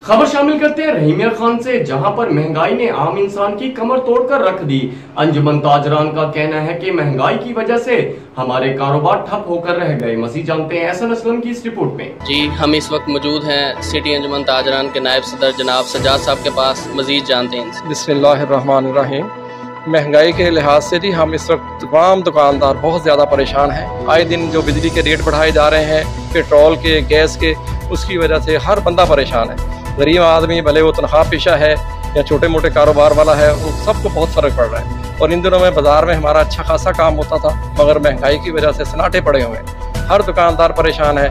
खबर शामिल करते हैं रहीमिया खान से, जहां पर महंगाई ने आम इंसान की कमर तोड़कर रख दी। अंजुमन ताजरान का कहना है कि महंगाई की वजह से हमारे कारोबार ठप होकर रह गए। मज़ीद जानते हैं एहसन असलम की इस रिपोर्ट में। जी, हम इस वक्त मौजूद हैं सिटी अंजुमन ताजरान के नायब सदर जनाब सजाद साहब के पास। मज़ीद जानते हैं। बिस्मिल्लाहिर्रहमानिर्रहीम। महंगाई के लिहाज से जी हम इस वक्त तमाम दुकानदार बहुत ज़्यादा परेशान हैं। आए दिन जो बिजली के रेट बढ़ाए जा रहे हैं, पेट्रोल के, गैस के, उसकी वजह से हर बंदा परेशान है। गरीब आदमी भले वो तनख्वाह पेशा है या छोटे मोटे कारोबार वाला है, वो सबको बहुत फ़र्क पड़ रहा है। और इन दिनों में बाज़ार में हमारा अच्छा खासा काम होता था, मगर महंगाई की वजह से सन्नाटे पड़े हुए हैं। हर दुकानदार परेशान है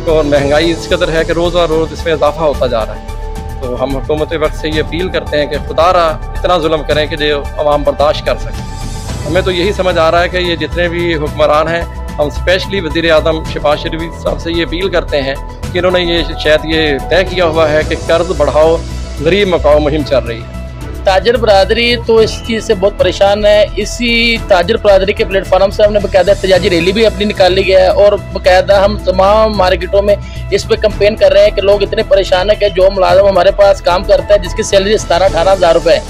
और महंगाई इस कदर है कि रोज़ रोज़ इसमें इजाफा होता जा रहा है। तो हम हुकूमत वक्त से ये अपील करते हैं कि खुदारा इतना जुल्म करें कि जो अवाम बर्दाश्त कर सकें। हमें तो यही समझ आ रहा है कि ये जितने भी हुक्मरान हैं, हम स्पेशली वज़ीर आज़म शहबाज शरीफ साहब से ये अपील करते हैं कि इन्होंने ये शायद ये तय किया हुआ है कि कर्ज बढ़ाओ गरीब मकाओ मुहिम चल रही है। ताजर बरादरी तो इस चीज़ से बहुत परेशान है। इसी ताजर बरादरी के प्लेटफॉर्म से हमने बाकायदा एहतजाजी रैली भी अपनी निकाली गया है और बाकायदा हम तमाम मार्केटों में इस पर कंपेन कर रहे हैं कि लोग इतने परेशान हैं कि जो मुलाजिम हमारे पास काम करता है, जिसकी सैलरी 17-18 हज़ार रुपये है,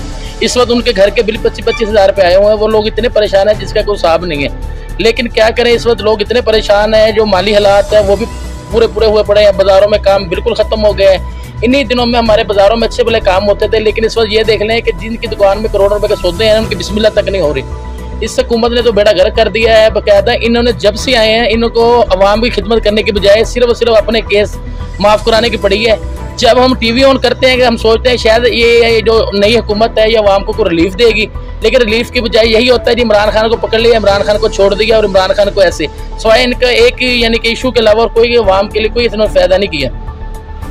इस वक्त उनके घर के बिल 25-25 हज़ार रुपये आए हुए हैं। वो लोग इतने परेशान हैं जिसका कोई हिसाब नहीं है। लेकिन क्या करें, इस वक्त लोग इतने परेशान हैं, जो माली हालात है वो भी पूरे हुए पड़े हैं। बाज़ारों में काम बिल्कुल ख़त्म हो गए हैं। इन्हीं दिनों में हमारे बाज़ारों में अच्छे भले काम होते थे, लेकिन इस वक्त ये देख लें कि जिनकी दुकान में करोड़ों रुपए के सौदे हैं, उनकी बिस्मिल्लाह तक नहीं हो रही। इस हुकूमत ने तो बेड़ा गर्क कर दिया है। बाकायदा इन्होंने जब से आए हैं, इनको अवाम की खिदमत करने की बजाय सिर्फ और सिर्फ अपने केस माफ़ कराने की पड़ी है। जब हम टीवी ऑन करते हैं कि हम सोचते हैं शायद ये जो नई हुकूमत है ये अवाम को रिलीफ देगी, लेकिन रिलीफ की बजाय यही होता है जी इमरान खान को पकड़ लिया, इमरान खान को छोड़ दिया और इमरान खान को ऐसे सवाए इनका एक यानी कि इशू के अलावा कोई अवाम के लिए कोई इतना फ़ायदा नहीं किया।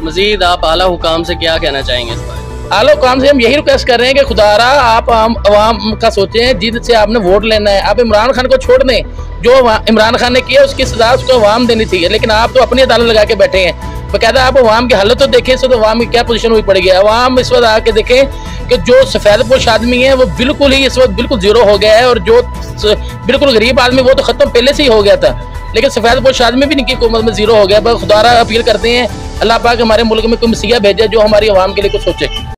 मज़ीद आप आला हुकाम से क्या कहना चाहेंगे इस पर? आला हुकाम से हम यही रिक्वेस्ट कर रहे हैं कि खुदारा आप अवाम का सोचें, जिनसे आपने वोट लेना है। आप इमरान खान को छोड़ दें, जो इमरान खान ने किया उसकी सजा उसको अवाम देनी चाहिए, लेकिन आप तो अपनी अदालत लगा के बैठे हैं। बाकायदा आप अवाम की हालत तो देखें, इस वक्त अवाम की क्या पोजीशन हुई पड़ी है। अवाम इस वक्त आके देखें कि जो सफ़ेद पोश आदमी है वो बिल्कुल ही इस वक्त बिल्कुल जीरो हो गया है, और जो बिल्कुल गरीब आदमी वो तो ख़त्म पहले से ही हो गया था, लेकिन सफ़ेद पोश आदमी भी इनकी हुकूमत में जीरो हो गया। बस खुदारा अपील करते हैं अल्लाह पाक हमारे मुल्क में कोई मसीहा भेजे जो हमारी अवाम के लिए कुछ सोचे।